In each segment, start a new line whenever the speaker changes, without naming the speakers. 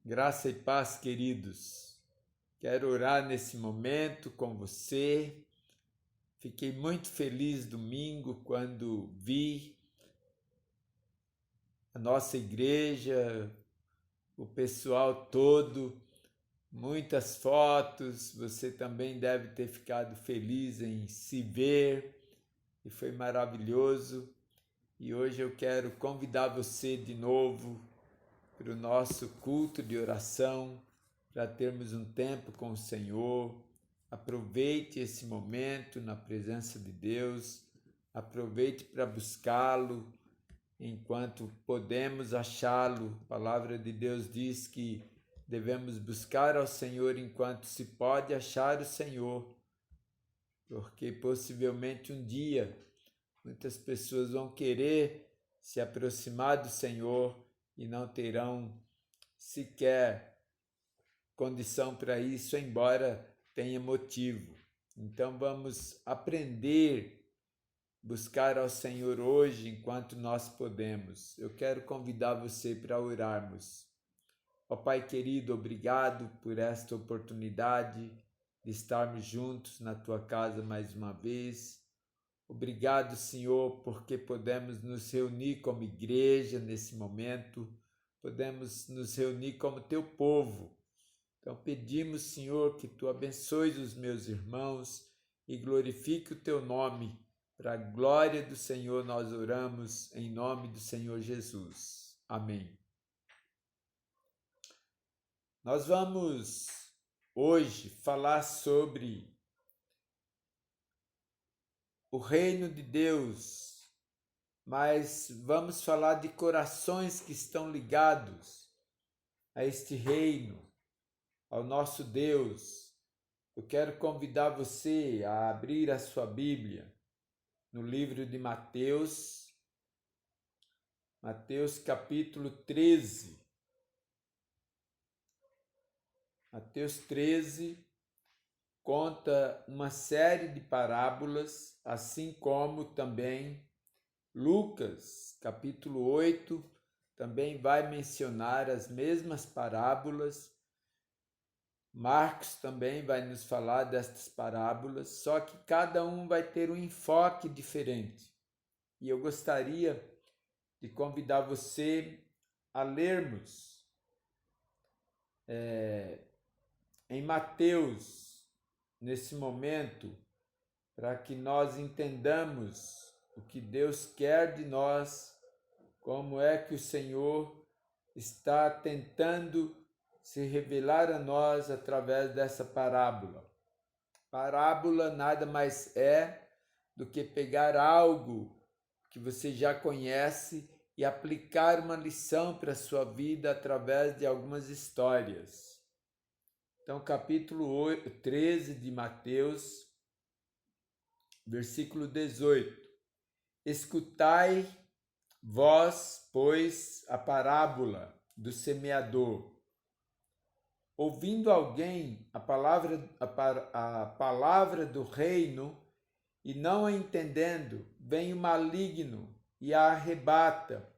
Graça e paz, queridos. Quero orar nesse momento com você. Fiquei muito feliz domingo quando vi a nossa igreja, o pessoal todo, muitas fotos. Você também deve ter ficado feliz em se ver e foi maravilhoso. E hoje eu quero convidar você de novo para o nosso culto de oração, para termos um tempo com o Senhor. Aproveite esse momento na presença de Deus, aproveite para buscá-lo enquanto podemos achá-lo. A palavra de Deus diz que devemos buscar ao Senhor enquanto se pode achar o Senhor, porque possivelmente um dia muitas pessoas vão querer se aproximar do Senhor e não terão sequer condição para isso, embora tenha motivo. Então vamos aprender a buscar ao Senhor hoje enquanto nós podemos. Eu quero convidar você para orarmos. Ó Pai querido, obrigado por esta oportunidade de estarmos juntos na Tua casa mais uma vez. Obrigado, Senhor, porque podemos nos reunir como igreja nesse momento, podemos nos reunir como Teu povo. Então pedimos, Senhor, que Tu abençoes os meus irmãos e glorifique o Teu nome. Para a glória do Senhor nós oramos, em nome do Senhor Jesus. Amém. Nós vamos hoje falar sobre o reino de Deus, mas vamos falar de corações que estão ligados a este reino, ao nosso Deus. Eu quero convidar você a abrir a sua Bíblia no livro de Mateus, Mateus capítulo 13. Mateus 13 conta uma série de parábolas, assim como também Lucas, capítulo 8, também vai mencionar as mesmas parábolas. Marcos também vai nos falar destas parábolas, só que cada um vai ter um enfoque diferente. E eu gostaria de convidar você a lermos em Mateus, nesse momento, para que nós entendamos o que Deus quer de nós, como é que o Senhor está tentando se revelar a nós através dessa parábola. Parábola nada mais é do que pegar algo que você já conhece e aplicar uma lição para a sua vida através de algumas histórias. Então, capítulo 13 de Mateus, versículo 18. Escutai vós, pois, a parábola do semeador. Ouvindo alguém a palavra do reino e não a entendendo, vem o maligno e a arrebata.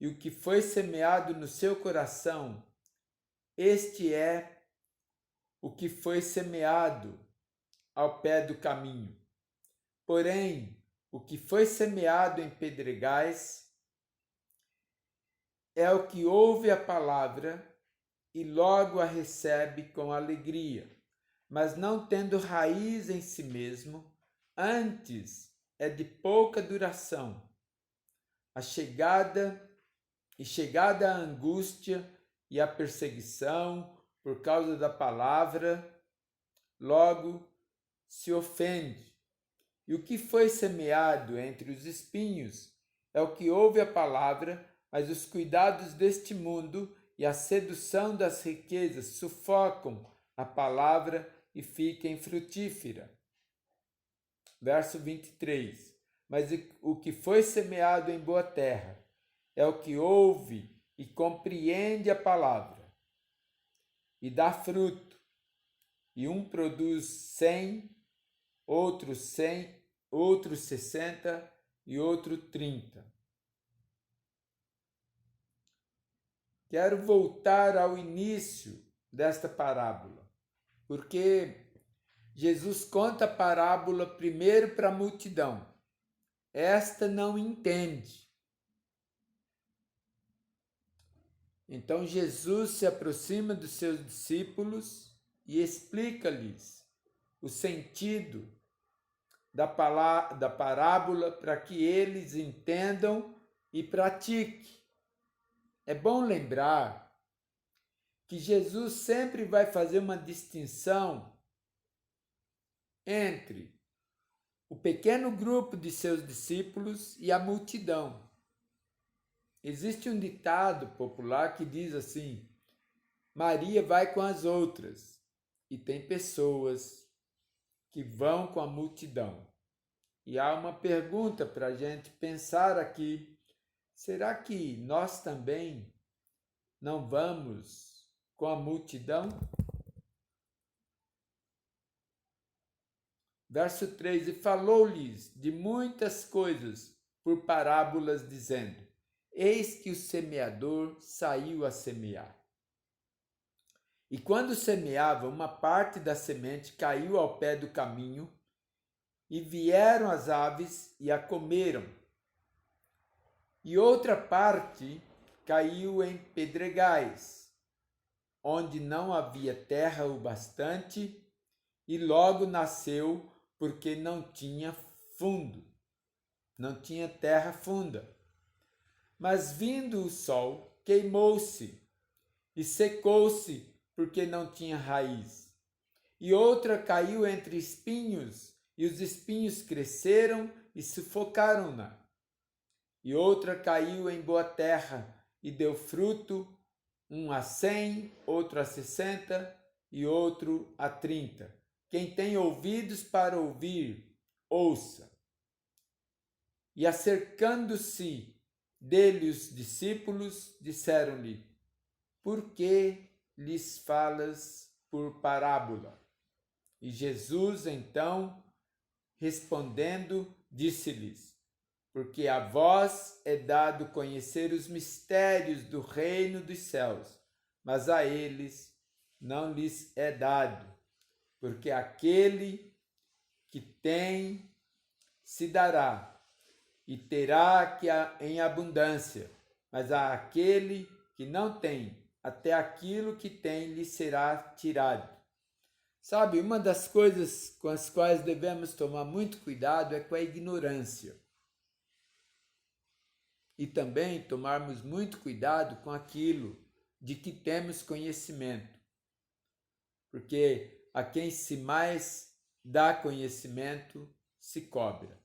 E o que foi semeado no seu coração, este é o que foi semeado ao pé do caminho. Porém, o que foi semeado em pedregais é o que ouve a palavra e logo a recebe com alegria, mas não tendo raiz em si mesmo, antes é de pouca duração. Chegada a angústia e a perseguição por causa da palavra, logo se ofende. E o que foi semeado entre os espinhos é o que ouve a palavra, mas os cuidados deste mundo e a sedução das riquezas sufocam a palavra e fica infrutífera. Verso 23. Mas o que foi semeado em boa terra é o que ouve e compreende a palavra e dá fruto. E um produz 100, outro 60 e outro 30. quero voltar ao início desta parábola, porque Jesus conta a parábola primeiro para a multidão. Esta não entende. Então Jesus se aproxima dos seus discípulos e explica-lhes o sentido da parábola para que eles entendam e pratiquem. É bom lembrar que Jesus sempre vai fazer uma distinção entre o pequeno grupo de seus discípulos e a multidão. Existe um ditado popular que diz assim: Maria vai com as outras, e tem pessoas que vão com a multidão. E há uma pergunta para a gente pensar aqui: será que nós também não vamos com a multidão? Verso 3: E falou-lhes de muitas coisas por parábolas, dizendo: Eis que o semeador saiu a semear. E quando semeava, uma parte da semente caiu ao pé do caminho, e vieram as aves e a comeram. E outra parte caiu em pedregais, onde não havia terra o bastante, e logo nasceu, porque não tinha fundo, não tinha terra funda. Mas vindo o sol, queimou-se e secou-se, porque não tinha raiz. E outra caiu entre espinhos, e os espinhos cresceram e sufocaram-na. E outra caiu em boa terra, e deu fruto, um a 100, outro a 60 e outro a 30. Quem tem ouvidos para ouvir, ouça. E acercando-se dele os discípulos, disseram-lhe: Por que lhes falas por parábola? E Jesus, então, respondendo, disse-lhes: Porque a vós é dado conhecer os mistérios do reino dos céus, mas a eles não lhes é dado, porque aquele que tem se dará e terá que em abundância, mas àquele que não tem, até aquilo que tem lhe será tirado. Sabe, uma das coisas com as quais devemos tomar muito cuidado é com a ignorância. E também tomarmos muito cuidado com aquilo de que temos conhecimento. Porque a quem se mais dá conhecimento, se cobra.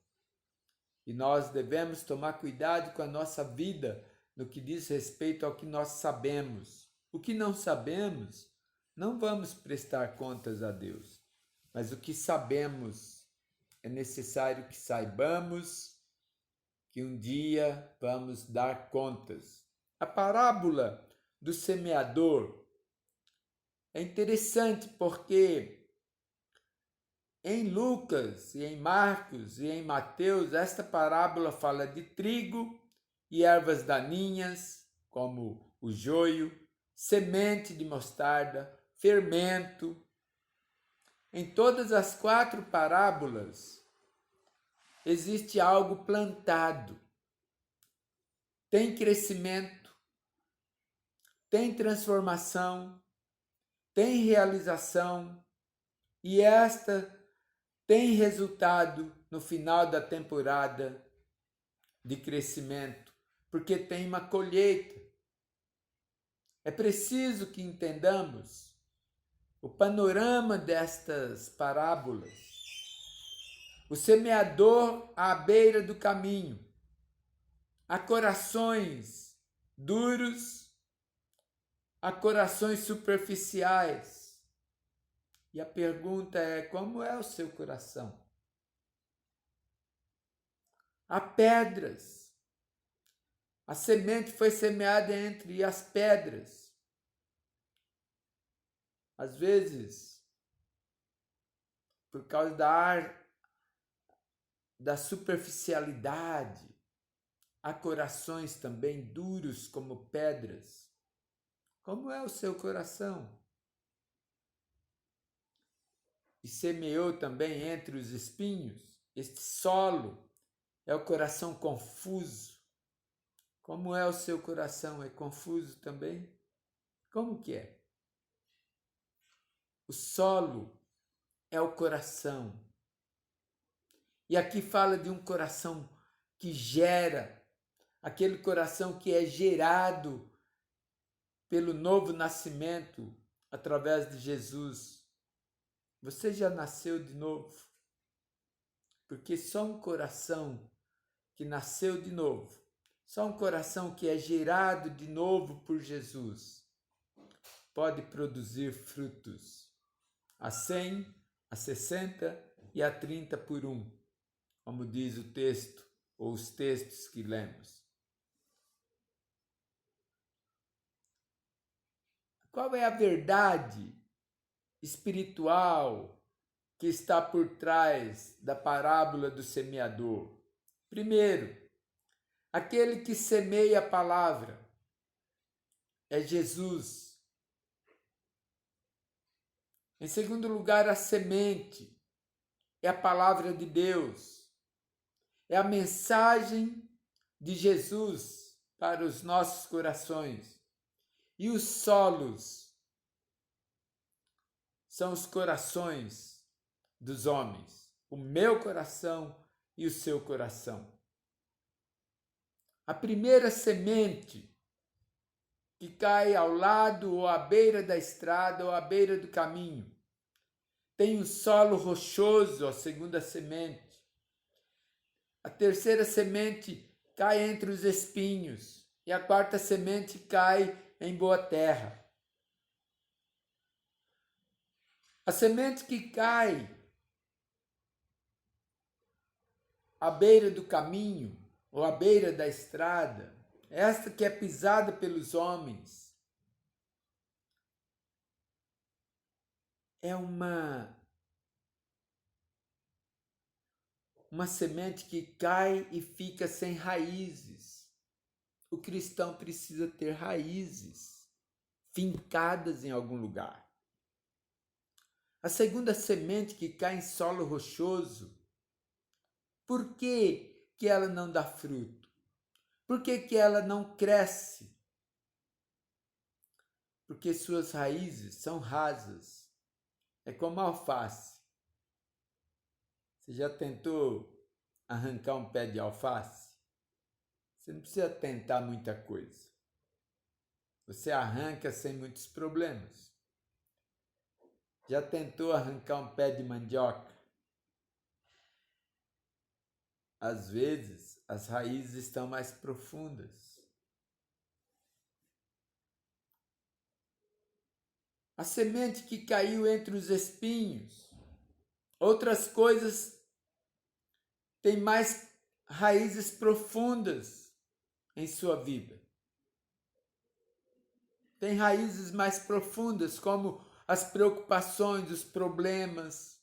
E nós devemos tomar cuidado com a nossa vida no que diz respeito ao que nós sabemos. O que não sabemos, não vamos prestar contas a Deus. Mas o que sabemos, é necessário que saibamos que um dia vamos dar contas. A parábola do semeador é interessante porque em Lucas e em Marcos e em Mateus, esta parábola fala de trigo e ervas daninhas, como o joio, semente de mostarda, fermento. Em todas as 4 parábolas, existe algo plantado, tem crescimento, tem transformação, tem realização, e esta tem resultado no final da temporada de crescimento, porque tem uma colheita. É preciso que entendamos o panorama destas parábolas. O semeador à beira do caminho. Há corações duros, há corações superficiais. E a pergunta é: como é o seu coração? Há pedras. A semente foi semeada entre as pedras. Às vezes, por causa da superficialidade, há corações também duros como pedras. Como é o seu coração? E semeou também entre os espinhos. Este solo é o coração confuso. Como é o seu coração? É confuso também? Como que é? O solo é o coração. E aqui fala de um coração que gera, aquele coração que é gerado pelo novo nascimento através de Jesus. Você já nasceu de novo? Porque só um coração que nasceu de novo, só um coração que é gerado de novo por Jesus, pode produzir frutos a 100, a 60 e a 30 por um, como diz o texto ou os textos que lemos. Qual é a verdade espiritual que está por trás da parábola do semeador? Primeiro, aquele que semeia a palavra é Jesus. Em segundo lugar, a semente é a palavra de Deus. É a mensagem de Jesus para os nossos corações. E os solos são os corações dos homens, o meu coração e o seu coração. A primeira semente que cai ao lado ou à beira da estrada ou à beira do caminho tem um solo rochoso, a segunda semente. A terceira semente cai entre os espinhos e a quarta semente cai em boa terra. A semente que cai à beira do caminho ou à beira da estrada, esta que é pisada pelos homens, é uma semente que cai e fica sem raízes. O cristão precisa ter raízes fincadas em algum lugar. A segunda semente que cai em solo rochoso, por que ela não dá fruto? Por que ela não cresce? Porque suas raízes são rasas. É como a alface. Você já tentou arrancar um pé de alface? Você não precisa tentar muita coisa. Você arranca sem muitos problemas. Já tentou arrancar um pé de mandioca? Às vezes, as raízes estão mais profundas. A semente que caiu entre os espinhos, outras coisas têm mais raízes profundas em sua vida. Tem raízes mais profundas, como as preocupações, os problemas,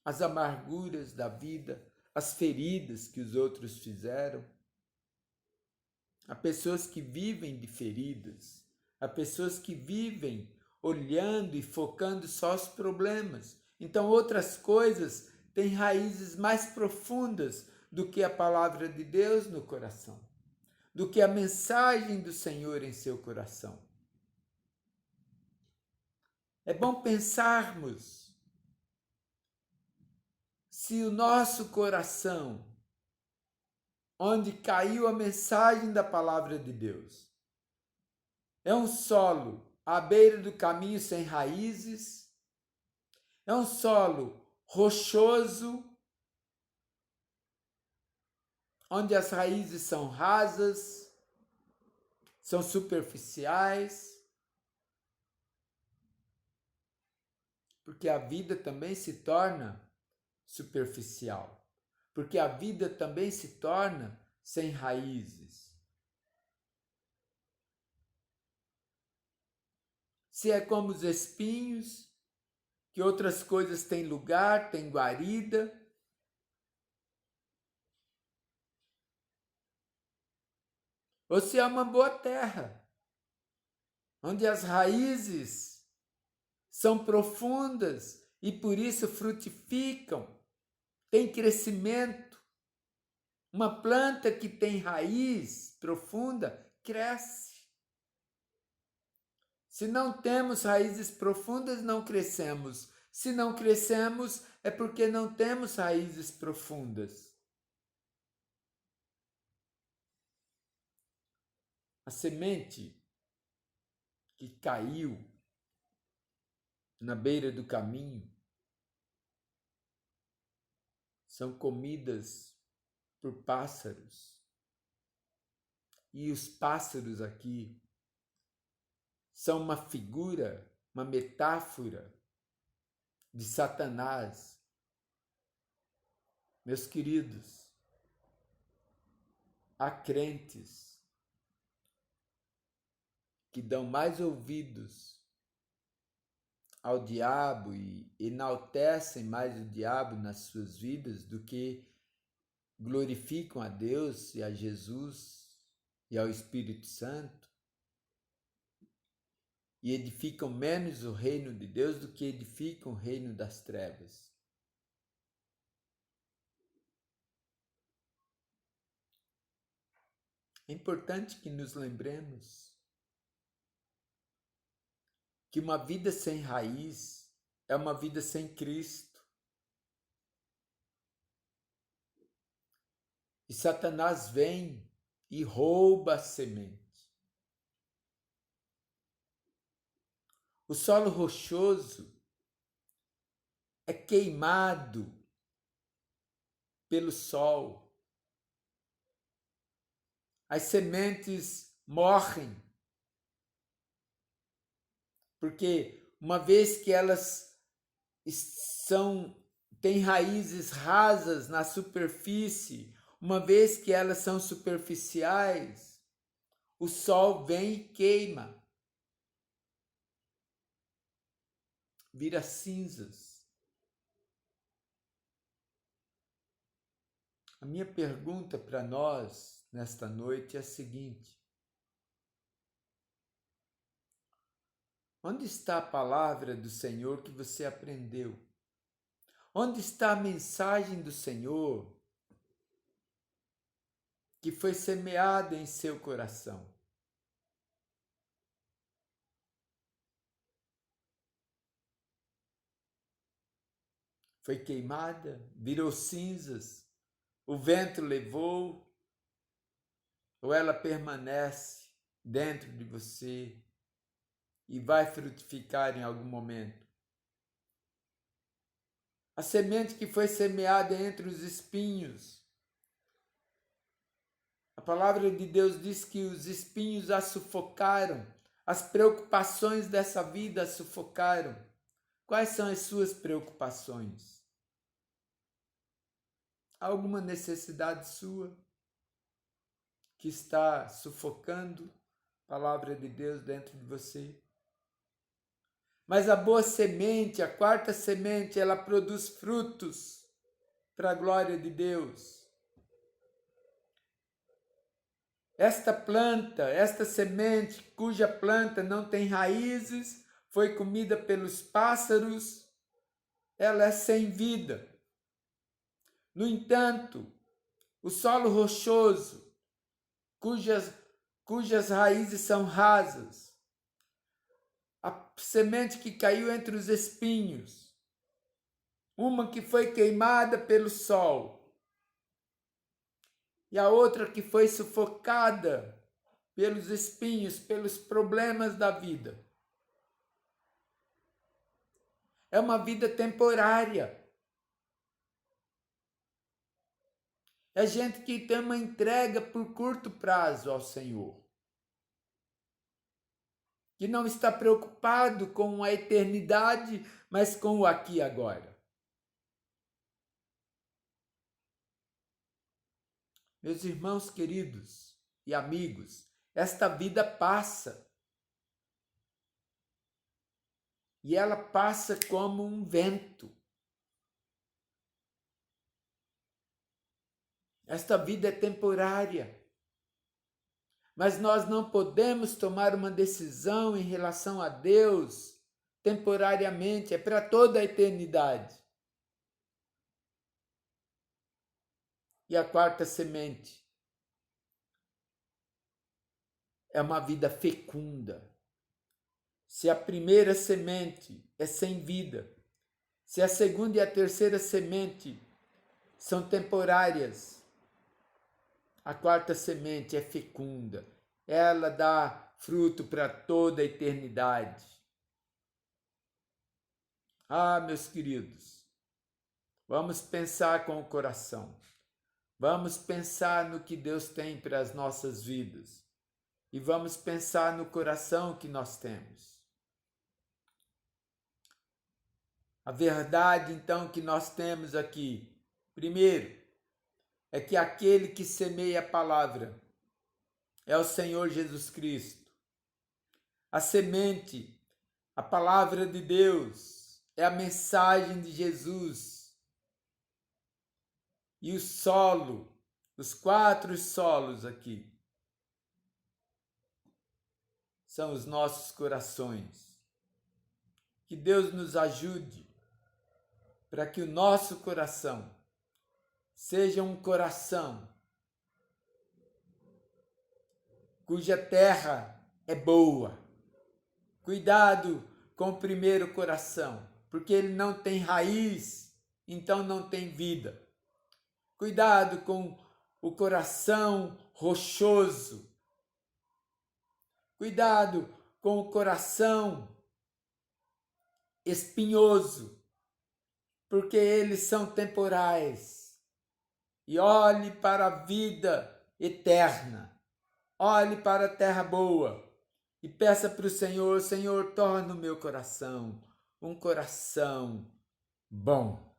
as amarguras da vida, as feridas que os outros fizeram. Há pessoas que vivem de feridas, há pessoas que vivem olhando e focando só os problemas. Então, outras coisas têm raízes mais profundas do que a palavra de Deus no coração, do que a mensagem do Senhor em seu coração. É bom pensarmos se o nosso coração, onde caiu a mensagem da palavra de Deus, é um solo à beira do caminho sem raízes, é um solo rochoso, onde as raízes são rasas, são superficiais, porque a vida também se torna superficial, porque a vida também se torna sem raízes. Se é como os espinhos, que outras coisas têm lugar, têm guarida, ou se é uma boa terra, onde as raízes são profundas e por isso frutificam, tem crescimento. Uma planta que tem raiz profunda cresce. Se não temos raízes profundas, não crescemos. Se não crescemos, é porque não temos raízes profundas. A semente que caiu na beira do caminho são comidas por pássaros. E os pássaros aqui são uma figura, uma metáfora de Satanás. Meus queridos, há crentes que dão mais ouvidos ao diabo e enaltecem mais o diabo nas suas vidas do que glorificam a Deus e a Jesus e ao Espírito Santo, e edificam menos o reino de Deus do que edificam o reino das trevas. É importante que nos lembremos que uma vida sem raiz é uma vida sem Cristo. E Satanás vem e rouba a semente. O solo rochoso é queimado pelo sol. As sementes morrem, porque uma vez que elas têm raízes rasas na superfície, uma vez que elas são superficiais, o sol vem e queima. Vira cinzas. A minha pergunta para nós nesta noite é a seguinte: onde está a palavra do Senhor que você aprendeu? Onde está a mensagem do Senhor que foi semeada em seu coração? Foi queimada, virou cinzas, o vento levou, ou ela permanece dentro de você e vai frutificar em algum momento? A semente que foi semeada entre os espinhos. A palavra de Deus diz que os espinhos a sufocaram, as preocupações dessa vida a sufocaram. Quais são as suas preocupações? Há alguma necessidade sua que está sufocando a palavra de Deus dentro de você? Mas a boa semente, a quarta semente, ela produz frutos para a glória de Deus. Esta planta, esta semente, cuja planta não tem raízes, foi comida pelos pássaros, ela é sem vida. No entanto, o solo rochoso, cujas raízes são rasas, a semente que caiu entre os espinhos, uma que foi queimada pelo sol, e a outra que foi sufocada pelos espinhos, pelos problemas da vida. É uma vida temporária. É gente que tem uma entrega por curto prazo ao Senhor, que não está preocupado com a eternidade, mas com o aqui e agora. Meus irmãos queridos e amigos, esta vida passa. E ela passa como um vento. Esta vida é temporária. Mas nós não podemos tomar uma decisão em relação a Deus temporariamente, é para toda a eternidade. E a quarta semente é uma vida fecunda. Se a primeira semente é sem vida, se a segunda e a terceira semente são temporárias, a quarta semente é fecunda. Ela dá fruto para toda a eternidade. Ah, meus queridos, vamos pensar com o coração. Vamos pensar no que Deus tem para as nossas vidas. E vamos pensar no coração que nós temos. A verdade, então, que nós temos aqui, primeiro, é que aquele que semeia a palavra é o Senhor Jesus Cristo. A semente, a palavra de Deus, é a mensagem de Jesus. E o solo, os 4 solos aqui, são os nossos corações. Que Deus nos ajude para que o nosso coração seja um coração cuja terra é boa. Cuidado com o primeiro coração, porque ele não tem raiz, então não tem vida. Cuidado com o coração rochoso. Cuidado com o coração espinhoso, porque eles são temporais. E olhe para a vida eterna. Olhe para a terra boa e peça para o Senhor: Senhor, torna o meu coração um coração bom,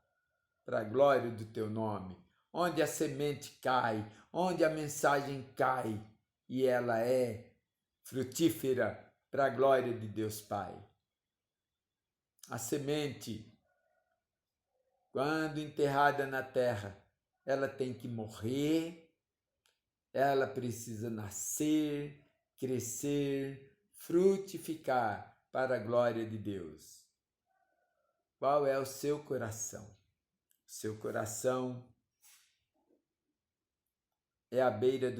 para a glória do teu nome, onde a semente cai, onde a mensagem cai e ela é frutífera para a glória de Deus Pai. A semente, quando enterrada na terra, ela tem que morrer, ela precisa nascer, crescer, frutificar para a glória de Deus. Qual é o seu coração? Seu coração é à beira do